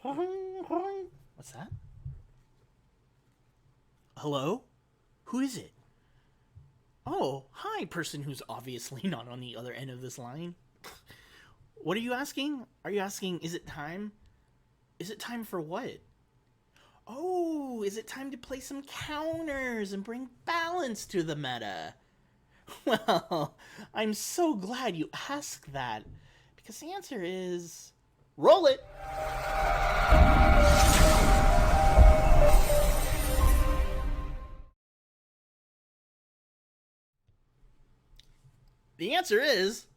What's that? Hello? Who is it? Oh, hi, person who's obviously not on the other end of this line. What are you asking? Are you asking, is it time? Is it time for what? Oh, is it time to play some counters and bring balance to the meta? Well, I'm so glad you asked that, because the answer is roll it! The answer is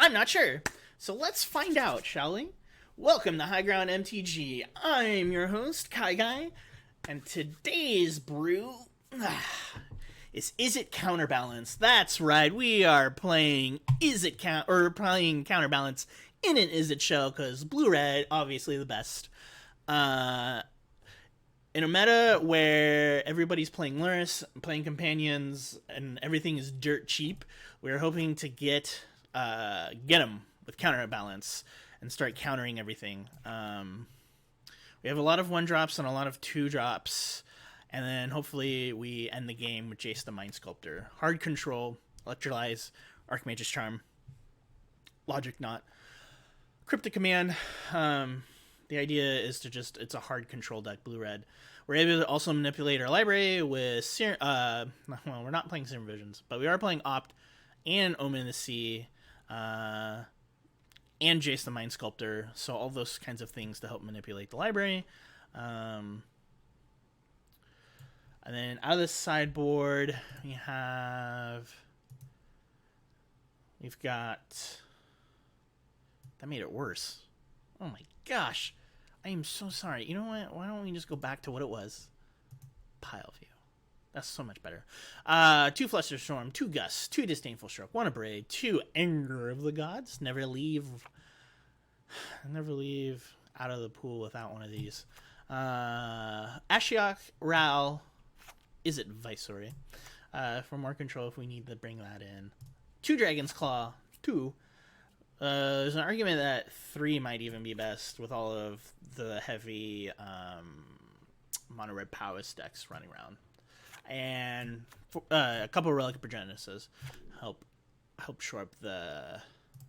I'm not sure. So let's find out, shall we? Welcome to High Ground MTG. I'm your host, KyGuy, and today's brew is Izzet Counterbalance. That's right, we are playing playing Counterbalance in an Izzet shell because blue-red, obviously the best. In a meta where everybody's playing Luris, playing companions, and everything is dirt cheap, we're hoping to get them with counterbalance and start countering everything. We have a lot of 1-drops and a lot of 2-drops, and then hopefully we end the game with Jace the Mind Sculptor. Hard Control, Electrolyze, Archmage's Charm, Logic Knot, Cryptic Command. The idea is to it's a hard control deck, blue-red. We're able to also manipulate our library with, well, we're not playing Serum Visions, but we are playing Opt and Omen in the Sea, and Jace the Mind Sculptor, so all those kinds of things to help manipulate the library. And then out of the sideboard, we've got, that made it worse. Oh my gosh. I am so sorry. You know what? Why don't we just go back to what it was? Pile view. That's so much better. 2 Flusterstorm, 2 Gust, 2 Disdainful Stroke, 1 Abrade, 2 Anger of the Gods. Never leave out of the pool without one of these. Ashiok, Ral, Izzet Viceroy. For more control if we need to bring that in. 2 Dragon's Claw, 2. There's an argument that 3 might even be best with all of the heavy mono red Powis decks running around, and a couple of Relic of Progenitus help shore up the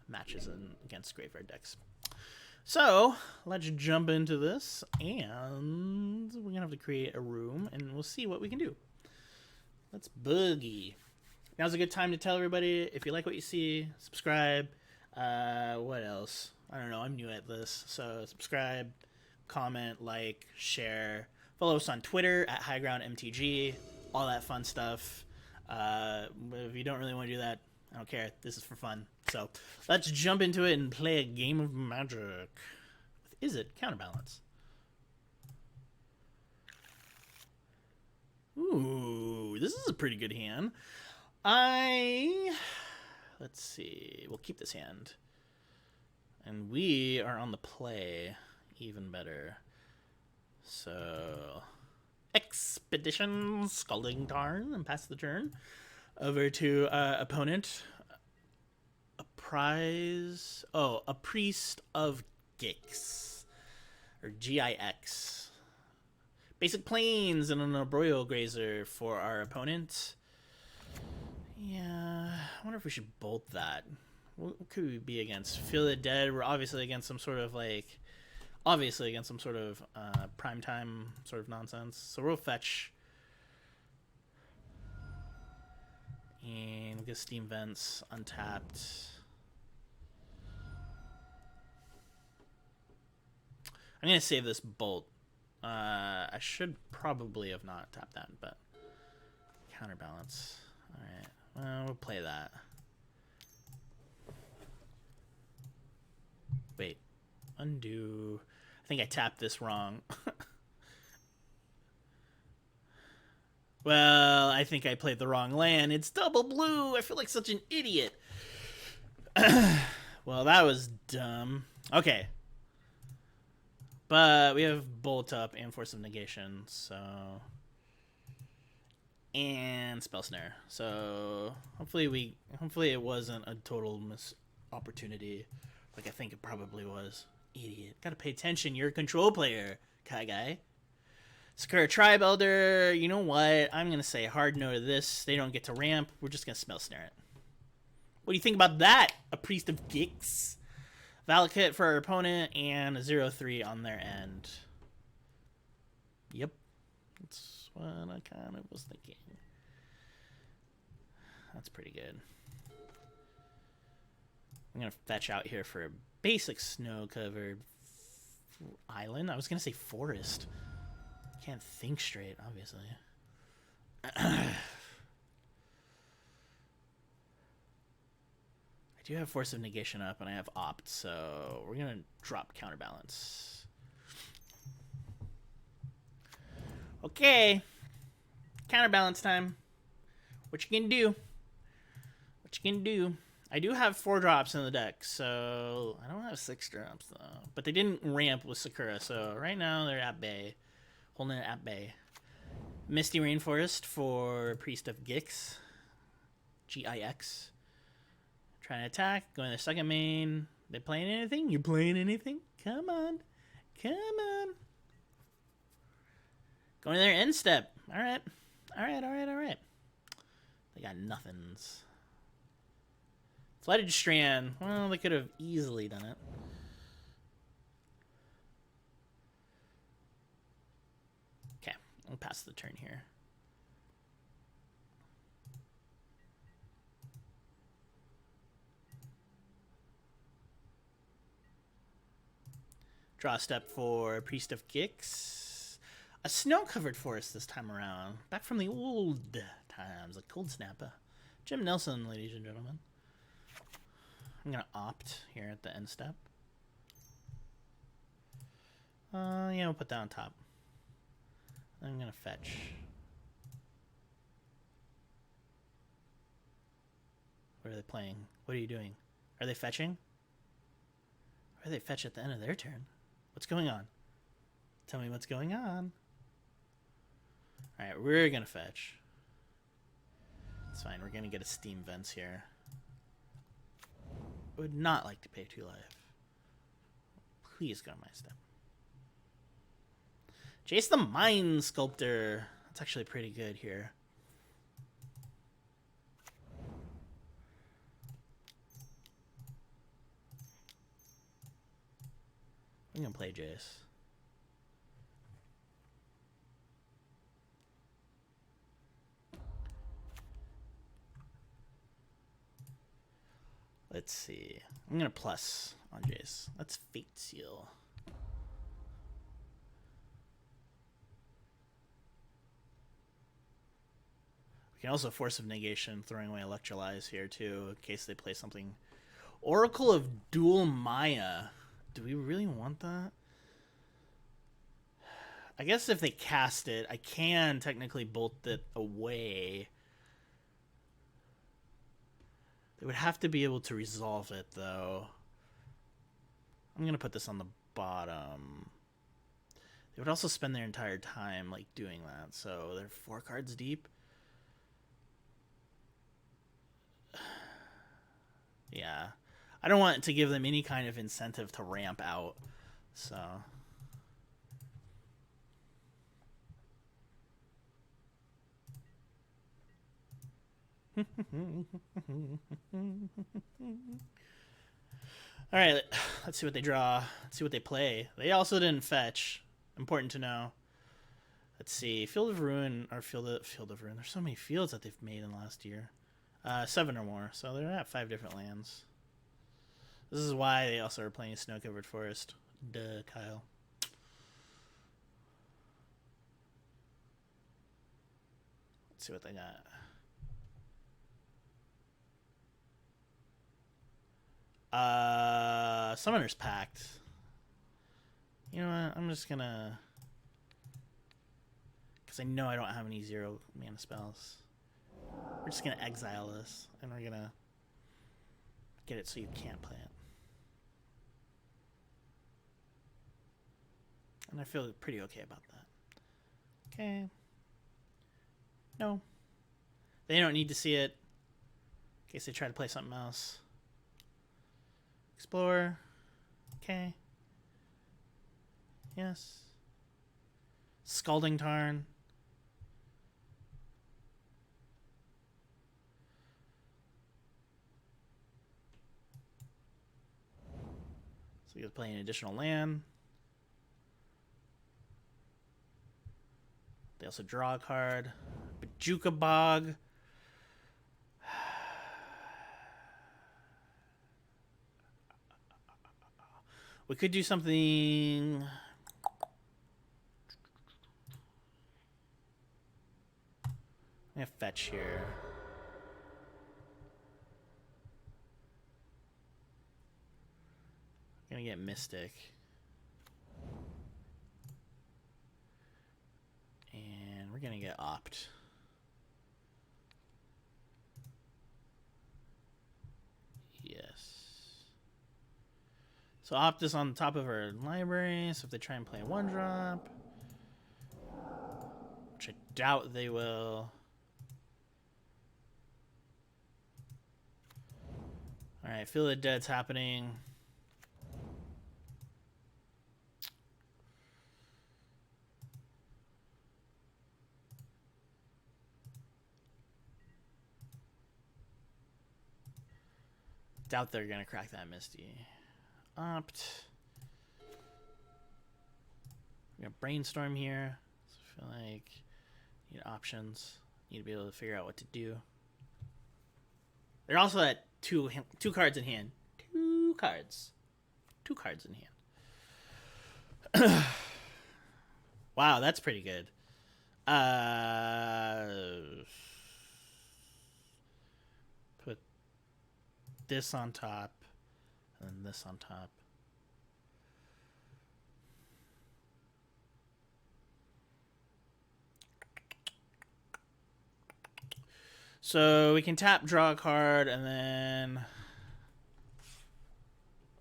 matches against graveyard decks. So let's jump into this, and we're gonna have to create a room, and we'll see what we can do. Let's boogie. Now's a good time to tell everybody if you like what you see, subscribe. What else? I don't know. I'm new at this. So subscribe, comment, like, share. Follow us on Twitter at HighGroundMTG. All that fun stuff. If you don't really want to do that, I don't care. This is for fun. So let's jump into it and play a game of Magic with Izzet Counterbalance. Ooh, this is a pretty good hand. Let's see. We'll keep this hand. And we are on the play. Even better. So, Expedition, Scalding Tarn, and pass the turn. Over to opponent. A prize. Oh, a Priest of Gix. Or Gix. Basic Plains and an Arboreal Grazer for our opponent. Yeah, I wonder if we should bolt that. What could we be against? Feel the Dead. We're obviously against some sort of primetime sort of nonsense. So we'll fetch. And we'll get Steam Vents untapped. I'm going to save this bolt. I should probably have not tapped that, but counterbalance. Alright. Well, we'll play that. Wait. Undo. I think I tapped this wrong. Well, I think I played the wrong land. It's double blue. I feel like such an idiot. Well, that was dumb. Okay. But we have Bolt Up and Force of Negation, so... And Spell Snare. So hopefully it wasn't a total miss opportunity, like I think it probably was. Idiot. Gotta pay attention. You're a control player, KyGuy. Sakura Tribe Elder. You know what? I'm gonna say hard no to this. They don't get to ramp. We're just gonna Smell Snare it. What do you think about that? A Priest of Gix. Valakut for our opponent and a 0-3 on their end. Yep. That's what I kind of was thinking. That's pretty good. I'm going to fetch out here for a basic snow-covered island. I was going to say forest. Can't think straight, obviously. I do have Force of Negation up, and I have Opt, so we're going to drop Counterbalance. Okay. Counterbalance time. What you can do? What you can do? I do have 4 drops in the deck, so I don't have 6 drops, though. But they didn't ramp with Sakura, so right now they're at bay. Holding it at bay. Misty Rainforest for Priest of Gix. G-I-X. Trying to attack. Going to their second main. They playing anything? You playing anything? Come on. Come on. Going to their end step. Alright. Alright. They got nothings. Flooded Strand. Well, they could have easily done it. Okay. I'll pass the turn here. Draw a step for Priest of Gix. A snow-covered forest this time around. Back from the old times. A Cold Snapper. Jim Nelson, ladies and gentlemen. I'm going to opt here at the end step. Yeah, we'll put that on top. I'm going to fetch. What are they playing? What are you doing? Are they fetching? Or are they fetch at the end of their turn? What's going on? Tell me what's going on. Alright, we're going to fetch. It's fine. We're going to get a Steam Vents here. I would not like to pay 2 life. Please go to my step. Jace the Mind Sculptor. That's actually pretty good here. I'm going to play Jace. Let's see. I'm going to plus on Jace. Let's Fate Seal. We can also Force of Negation, throwing away Electrolyze here too, in case they play something. Oracle of Dual Maya. Do we really want that? I guess if they cast it, I can technically bolt it away. They would have to be able to resolve it, though. I'm going to put this on the bottom. They would also spend their entire time, like, doing that. So they're 4 cards deep. Yeah. I don't want to give them any kind of incentive to ramp out. So... Alright, let's see what they draw. Let's see what they play. They also didn't fetch. Important to know. Let's see. Field of Ruin, or Field of Ruin. There's so many fields that they've made in the last year. 7 or more. So they're at 5 different lands. This is why they also are playing Snow-Covered Forest. Duh, Kyle. Let's see what they got. Summoner's Pact. You know what? I'm just gonna... Because I know I don't have any 0 mana spells. We're just gonna exile this. And we're gonna... get it so you can't play it. And I feel pretty okay about that. Okay. No. They don't need to see it. In case they try to play something else. Explore. Okay. Yes. Scalding Tarn. So he's playing an additional land. They also draw a card. Bajuka Bog. We could do something. I'm gonna fetch here. I'm gonna get Mystic. And we're gonna get Opt. Yes. So Opt is on top of our library, so if they try and play a 1-drop, which I doubt they will. Alright, Feel the Dead's happening. Doubt they're gonna crack that Misty. Opt. We got Brainstorm here. So I feel like need options. Need to be able to figure out what to do. They're also at two cards in hand. Two cards in hand. Wow, that's pretty good. Put this on top, and then this on top. So we can tap, draw a card, and then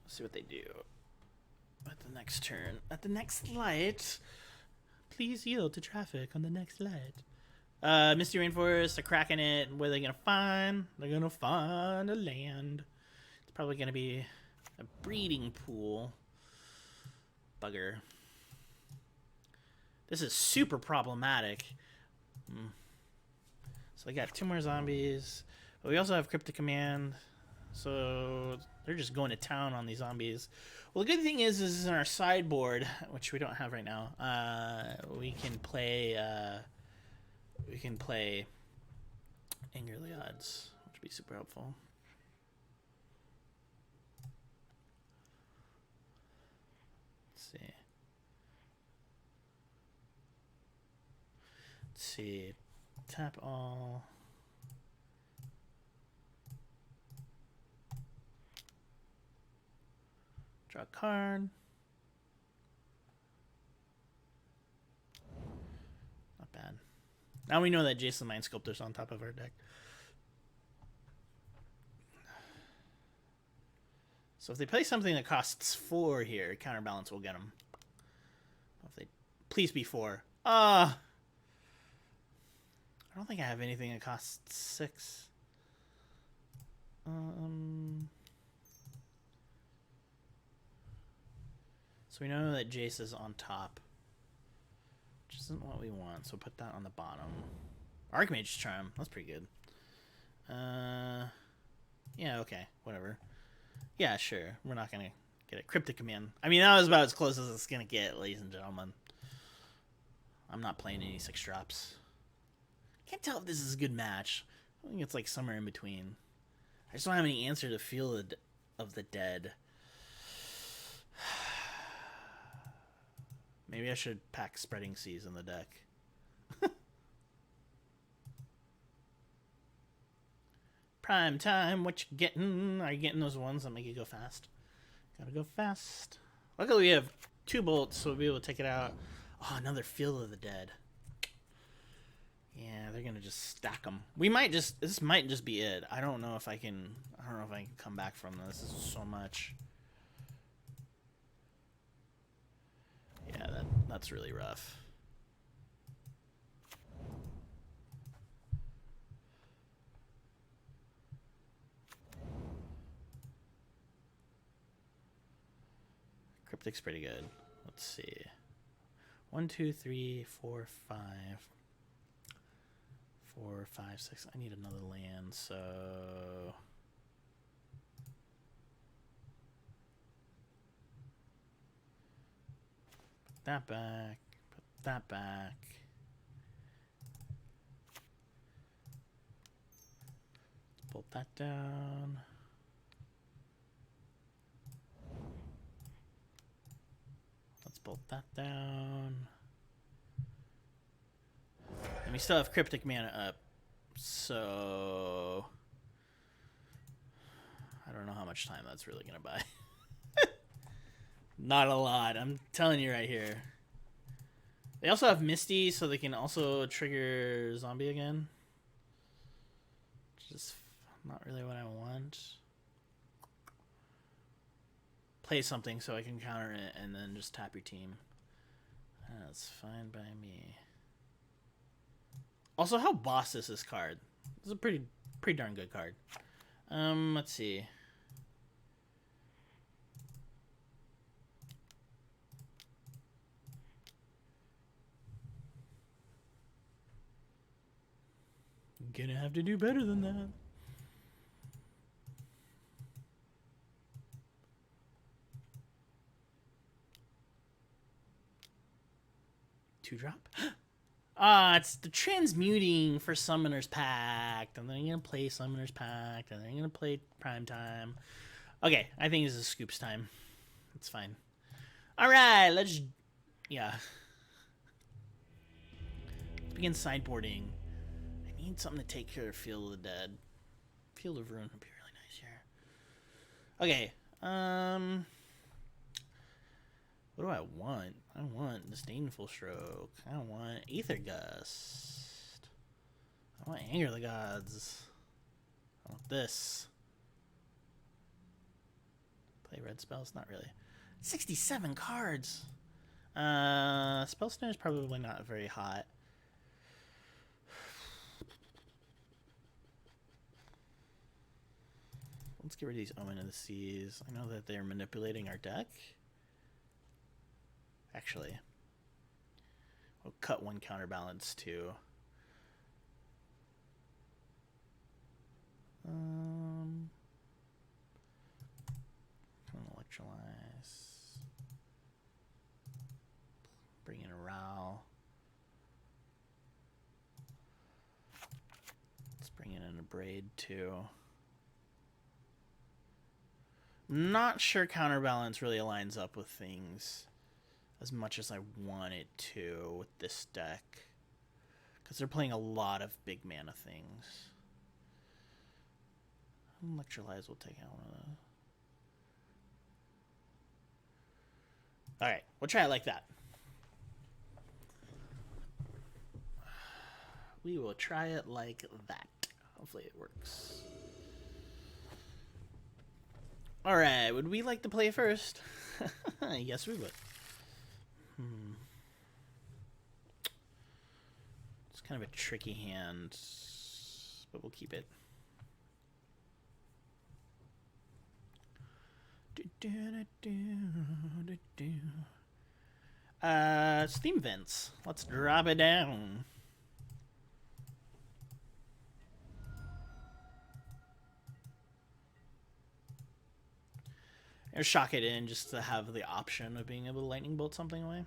let's see what they do at the next turn. At the next light, please yield to traffic on the next light. Misty Rainforest, they're cracking it. What are they gonna find? They're gonna find a land. It's probably gonna be a breeding pool. Bugger. This is super problematic. So they got 2 more zombies. But we also have Cryptic Command. So they're just going to town on these zombies. Well, the good thing is in our sideboard, which we don't have right now, we can play Angrily Odds, which would be super helpful. Let's see. Tap all. Draw a card. Not bad. Now we know that Jason Mind Sculptor's on top of our deck. So if they play something that costs 4 here, Counterbalance will get them. If they please be 4. I don't think I have anything that costs 6. So we know that Jace is on top, which isn't what we want. So put that on the bottom. Archmage's Charm. That's pretty good. Yeah, okay, whatever. Yeah, sure. We're not gonna get a Cryptic Command. I mean, that was about as close as it's gonna get, ladies and gentlemen. I'm not playing any 6-drops. Can't tell if this is a good match. I think it's like somewhere in between. I just don't have any answer to Feel of the Dead. Maybe I should pack Spreading Seas in the deck. Prime time, what you getting? Are you getting those ones that make you go fast? Gotta go fast. Luckily we have 2 bolts, so we'll be able to take it out. Oh, another Feel of the Dead. Yeah, they're gonna just stack them. We might just, this might just be it. I don't know if I can come back from this. This is so much. Yeah, that's really rough. Cryptic's pretty good. Let's see. 1, 2, 3, 4, 5. 4, 5, 6. I need another land, so put that back. Put that back. Bolt that down. Let's bolt that down. And we still have Cryptic Mana up. So I don't know how much time that's really going to buy. Not a lot. I'm telling you right here. They also have Misty, so they can also trigger Zombie again. Just not really what I want. Play something so I can counter it and then just tap your team. That's fine by me. Also, how boss is this card? It's a pretty darn good card. Let's see. I'm gonna have to do better than that. Two drop? It's the transmuting for Summoner's Pact. And then you're going to play Summoner's Pact. And then you're going to play Prime Time. Okay, I think this is Scoops time. It's fine. Alright, let's... Yeah. Let's begin sideboarding. I need something to take care of Field of the Dead. Field of Ruin would be really nice here. Okay, what do I want? I want Disdainful Stroke. I want Aether Gust. I want Anger of the Gods. I want this. Play red spells? Not really. 67 cards! Spell Snare is probably not very hot. Let's get rid of these Omen of the Seas. I know that they're manipulating our deck. Actually, we'll cut one counterbalance too. Electrolyze. Bring in a Ral. Let's bring in a Braid too. I'm not sure counterbalance really aligns up with things as much as I want it to with this deck. Because they're playing a lot of big mana things. Electrolyze will take out one of those. Alright, we'll try it like that. We will try it like that. Hopefully it works. Alright, would we like to play first? Yes, we would. It's kind of a tricky hand, but we'll keep it. Steam Vents. Let's drop it down. Or shock it in just to have the option of being able to lightning bolt something away.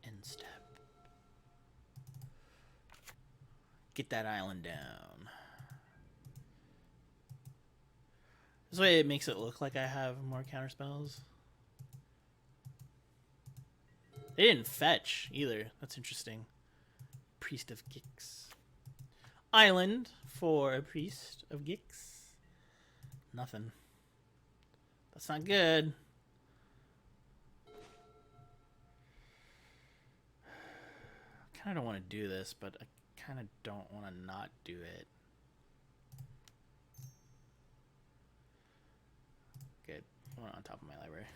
End step. Get that island down. This way it makes it look like I have more counterspells. They didn't fetch either. That's interesting. Priest of Gix. Island for a Priest of Gix. Nothing. That's not good. I kind of don't want to do this, but I kind of don't want to not do it. Good. One on top of my library.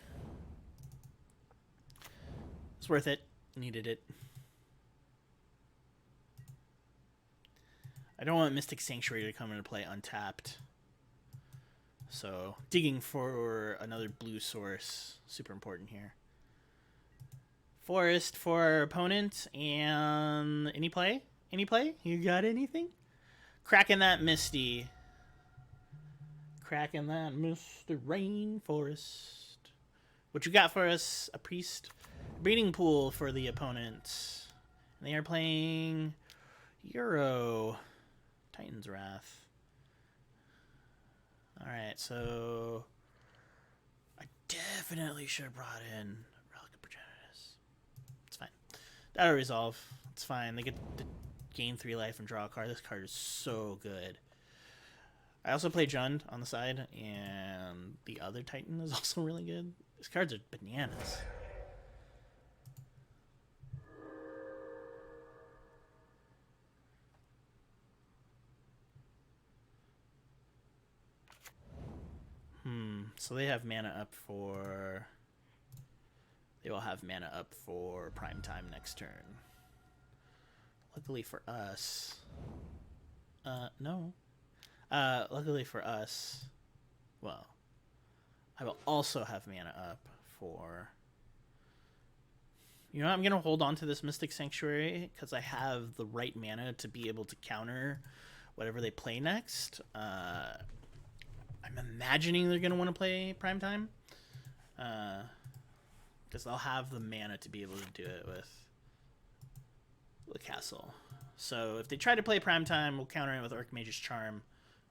It's worth it. Needed it. I don't want Mystic Sanctuary to come into play untapped. So digging for another blue source, super important here. Forest for our opponent, and any play? Any play? You got anything? Cracking that Misty. Cracking that Mr. Rainforest. What you got for us? A priest. Breeding pool for the opponent. And they are playing Euro. Titan's Wrath. Alright, so I definitely should have brought in Relic of Progenitus. It's fine. That'll resolve. It's fine. They get to gain 3 life and draw a card. This card is so good. I also play Jund on the side, and the other Titan is also really good. These cards are bananas. So they have mana up for... They will have mana up for prime time next turn. Luckily for us... no. Luckily for us... Well, I will also have mana up for... You know, I'm going to hold on to this Mystic Sanctuary because I have the right mana to be able to counter whatever they play next. I'm imagining they're going to want to play Primetime. Because they'll have the mana to be able to do it with the castle. So if they try to play Primetime, we'll counter it with Archmage's Charm.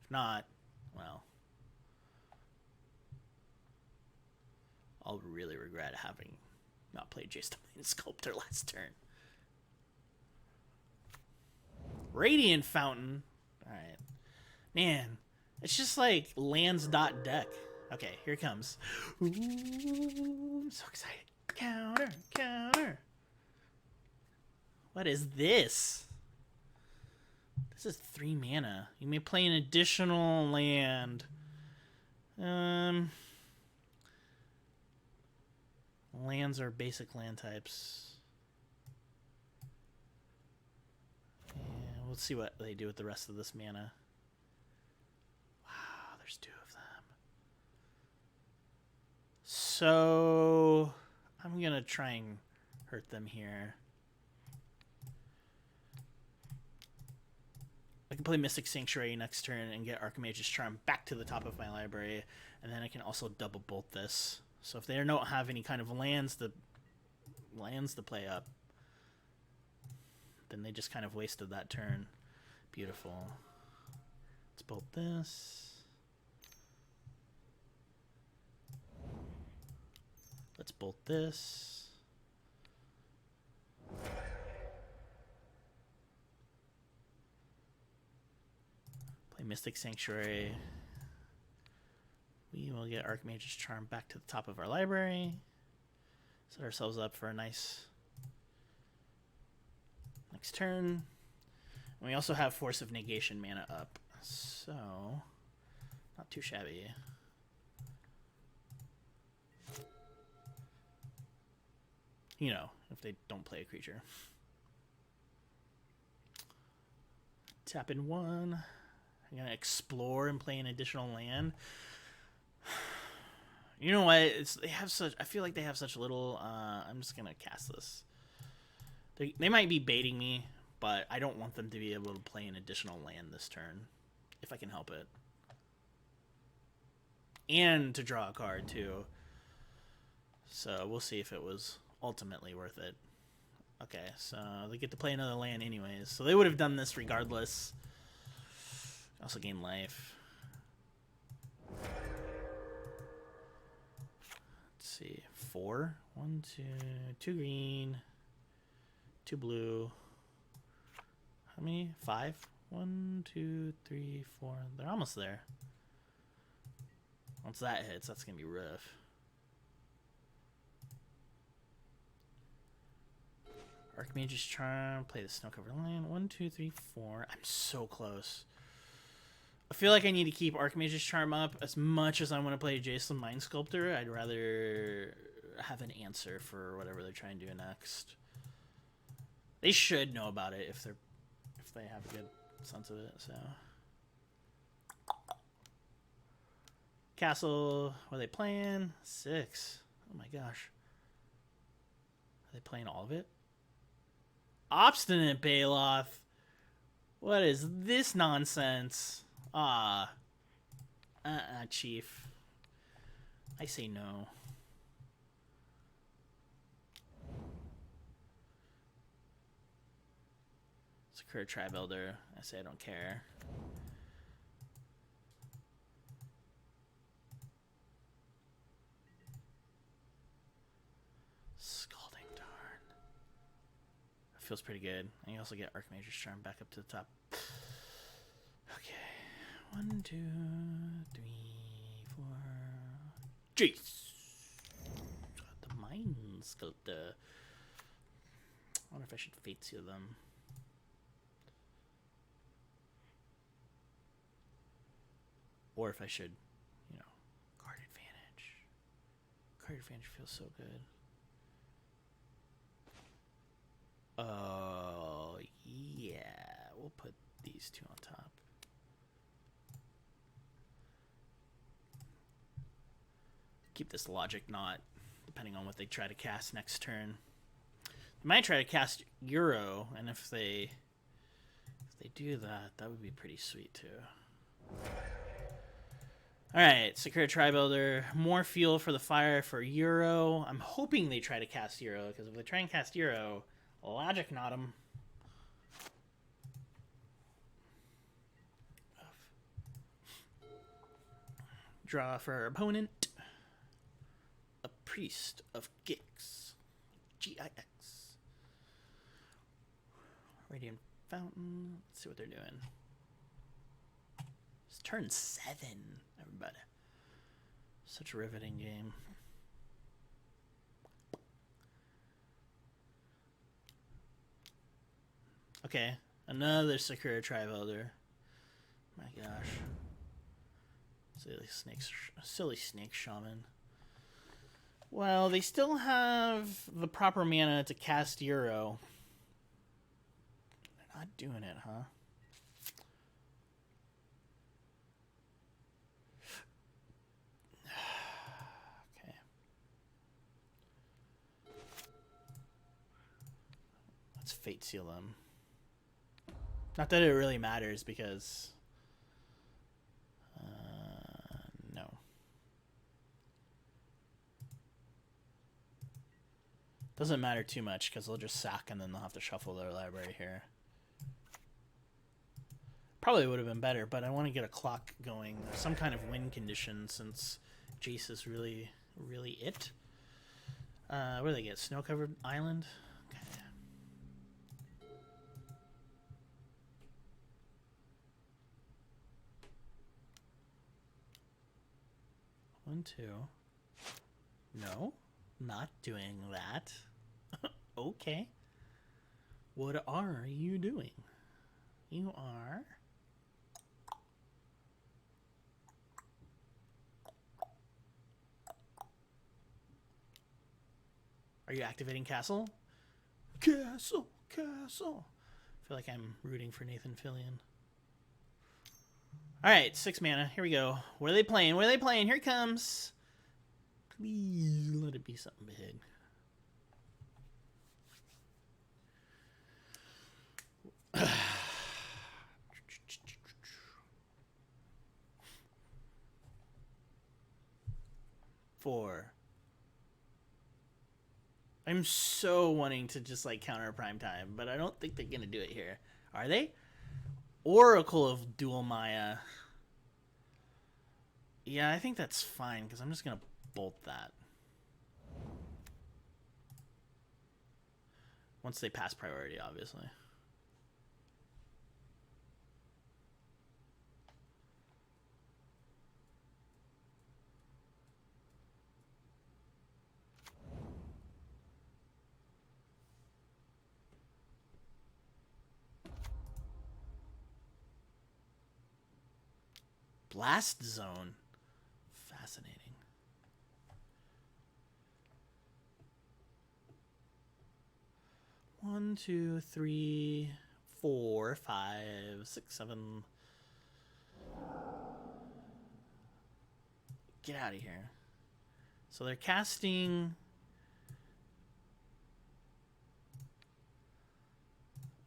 If not, well, I'll really regret having not played Jace the Mind Sculptor last turn. Radiant Fountain. Alright. Man, it's just like lands.deck. Okay, here it comes. Ooh, I'm so excited. Counter, counter. What is this? This is 3 mana. You may play an additional land. Lands are basic land types. And we'll see what they do with the rest of this mana. Wow, there's 2 of them. So I'm gonna try and hurt them here. I can play Mystic Sanctuary next turn and get Archmage's Charm back to the top of my library, and then I can also double bolt this. So if they don't have any kind of lands to play up, then they just kind of wasted that turn. Beautiful. Let's bolt this. Let's bolt this. Play Mystic Sanctuary. We will get Archmage's Charm back to the top of our library. Set ourselves up for a nice next turn. And we also have Force of Negation mana up. So, not too shabby. You know, if they don't play a creature. Tap in 1. I'm going to explore and play an additional land. You know what? They have such. I feel like they have such little. I'm just gonna cast this. They might be baiting me, but I don't want them to be able to play an additional land this turn, if I can help it, and to draw a card too. So we'll see if it was ultimately worth it. Okay, so they get to play another land anyways, so they would have done this regardless. Also gain life. See, 4, 1, 2 green, 2 blue. How many? 5. 1, 2, 3, 4. They're almost there. Once that hits, that's gonna be rough. Archmage's Charm. Play the snow covered land. 1, 2, 3, 4. I'm so close. I feel like I need to keep Archmage's Charm up as much as I want to play Jace the Mind Sculptor. I'd rather have an answer for whatever they're trying to do next. They should know about it if they have a good sense of it. So Castle. What are they playing? 6. Oh my gosh. Are they playing all of it? Obstinate Baloth. What is this nonsense? Chief. I say no. Sakura Tribe Elder. I say I don't care. Scalding Darn. That feels pretty good. And you also get Archmage's Charm back up to the top. Okay. 1, 2, 3, 4. Jeez. The Mind Sculptor. I wonder if I should Fate Seal them. Or if I should, you know, Card Advantage. Card Advantage feels so good. Oh, yeah. We'll put these two on top. Keep this Logic Knot, depending on what they try to cast next turn. They might try to cast Euro, and if they do that, that would be pretty sweet too. Alright, Sakura Tribe Elder. More fuel for the fire for Euro. I'm hoping they try to cast Euro, because if they try and cast Euro, Logic Knot them. Draw for our opponent. A Priest of Gix. G-I-X. Radiant Fountain. Let's see what they're doing. It's turn 7, everybody. Such a riveting game. Okay, another Sakura Tribe Elder. My gosh. Silly snake shaman. Well, they still have the proper mana to cast Euro. They're not doing it, huh? Okay. Let's Fate Seal them. Not that it really matters because... no. Doesn't matter too much because they'll just sack and then they'll have to shuffle their library here. Probably would have been better, but I want to get a clock going. Some kind of win condition since Jace is really, really it. What do they get? Snow-covered island? Okay. 1, 2. No, not doing that. Okay. What are you doing? You are... Are you activating Castle? Castle! Castle! I feel like I'm rooting for Nathan Fillion. Alright, 6 mana. Here we go. What are they playing? What are they playing? Here it comes. Please let it be something big. Four. I'm so wanting to just like counter Prime Time, but I don't think they're gonna do it here. Are they? Oracle of Dual Maya. Yeah, I think that's fine because I'm just gonna bolt that. Once they pass priority, obviously. Blast Zone. Fascinating. One, 2, 3, 4, 5, 6, 7. Get out of here. So they're casting...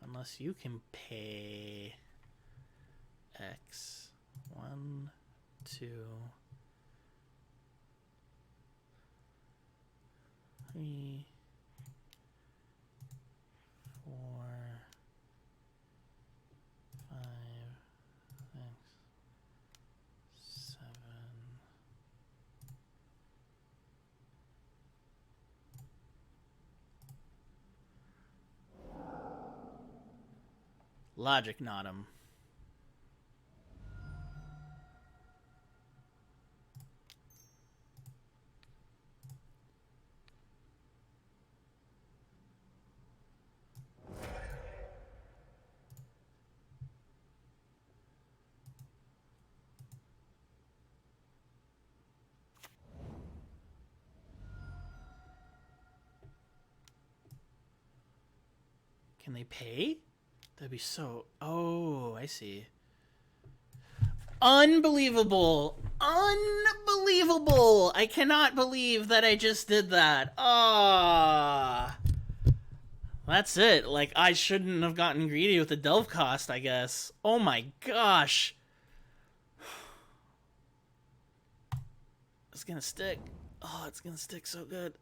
Unless you can pay X. 1, 2, 3, 4, 5, 6, 7. Logic not him. Can they pay? That'd be so... Oh, I see. Unbelievable. Unbelievable. I cannot believe that I just did that. Ah. That's it. Like, I shouldn't have gotten greedy with the delve cost, I guess. Oh my gosh. It's gonna stick. Oh, it's gonna stick so good.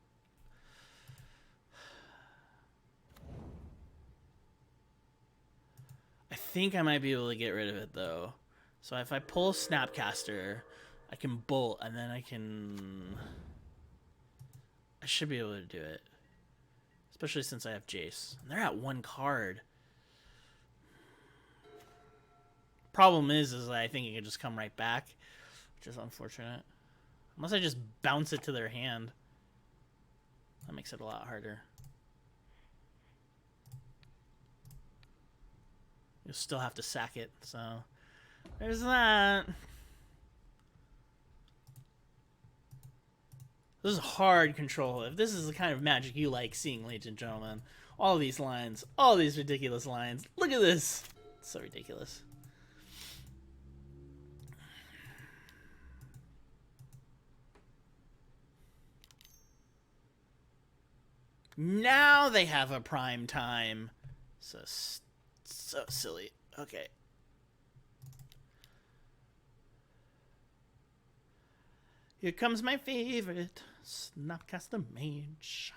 I think I might be able to get rid of it, though. So if I pull Snapcaster, I can bolt, and then I should be able to do it. Especially since I have Jace. And they're at 1 card. Problem is I think it can just come right back, which is unfortunate. Unless I just bounce it to their hand. That makes it a lot harder. You'll still have to sack it, so there's that. This is hard control. If this is the kind of Magic you like seeing, ladies and gentlemen, all these lines, all these ridiculous lines. Look at this. It's so ridiculous. Now they have a prime time. So silly. Okay. Here comes my favorite Snapcaster Mage.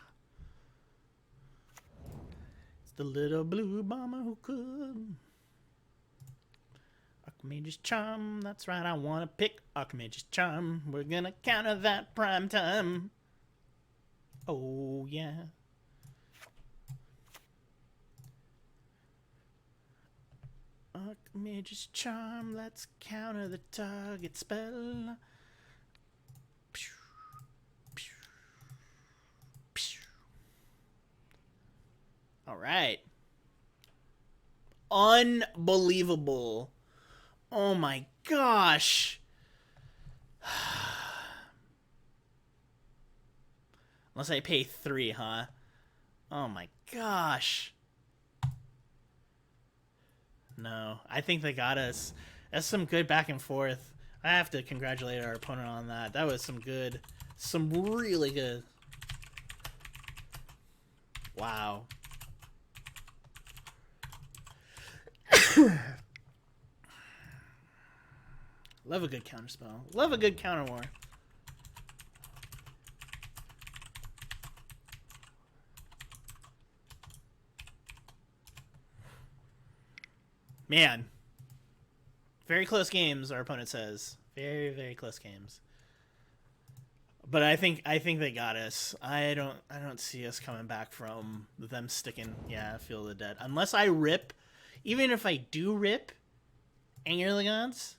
It's the little blue bomber who could. Archmage's Charm. That's right, I want to pick Archmage's Charm. We're gonna counter that prime time. Oh, yeah. Archmage's Charm, let's counter the target spell. Alright. Unbelievable. Oh my gosh. Unless I pay 3, huh? Oh my gosh. No, I think they got us. That's some good back and forth. I have to congratulate our opponent on that. That was some good, some really good. Wow. Love a good counterspell. Love a good counter war. Man. Very close games, our opponent says. Very, very close games. But I think they got us. I don't see us coming back from them sticking, yeah, Field of the Dead. Unless I rip, even if I do rip Anger the Gods,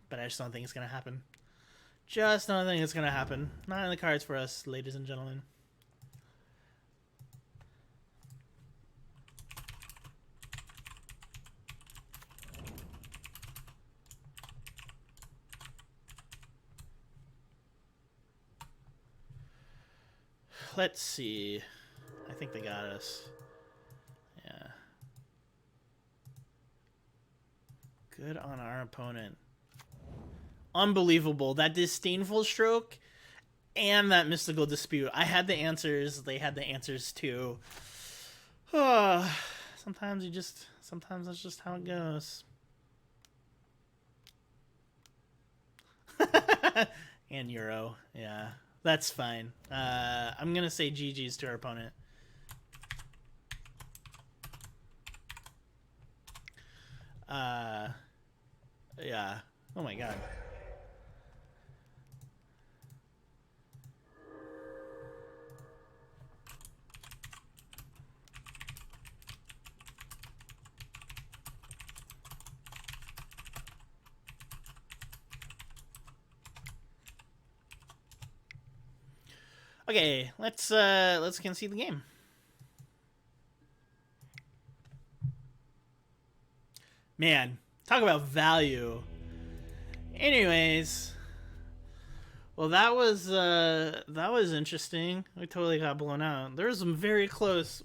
but I just don't think it's gonna happen. Just don't think it's gonna happen. Not in the cards for us, ladies and gentlemen. Let's see. I think they got us. Yeah. Good on our opponent. unbelievable. That disdainful stroke and that mystical dispute. I had the answers. They had the answers too. Sometimes that's just how it goes. And Euro, yeah, that's fine. I'm gonna say GG's to our opponent. Yeah. Oh my god. Okay, let's concede the game. Man, talk about value. Anyways, well that was interesting. We totally got blown out. There were some very close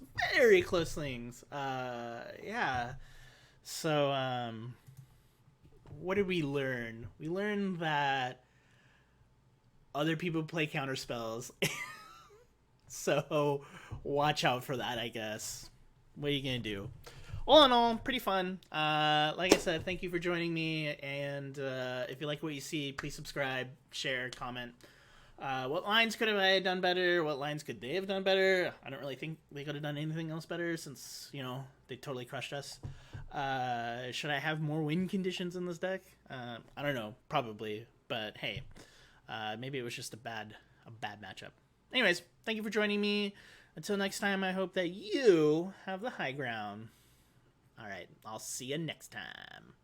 things. Yeah. So what did we learn? We learned that other people play counter spells. So watch out for that, I guess. What are you gonna do? All in all, pretty fun. Like I said, thank you for joining me. And if you like what you see, please subscribe, share, comment. What lines could have I done better? What lines could they have done better? I don't really think they could have done anything else better since, you know, they totally crushed us. Should I have more win conditions in this deck? I don't know, probably. But hey, maybe it was just a bad matchup. Anyways, thank you for joining me. Until next time, I hope that you have the high ground. All right, I'll see you next time.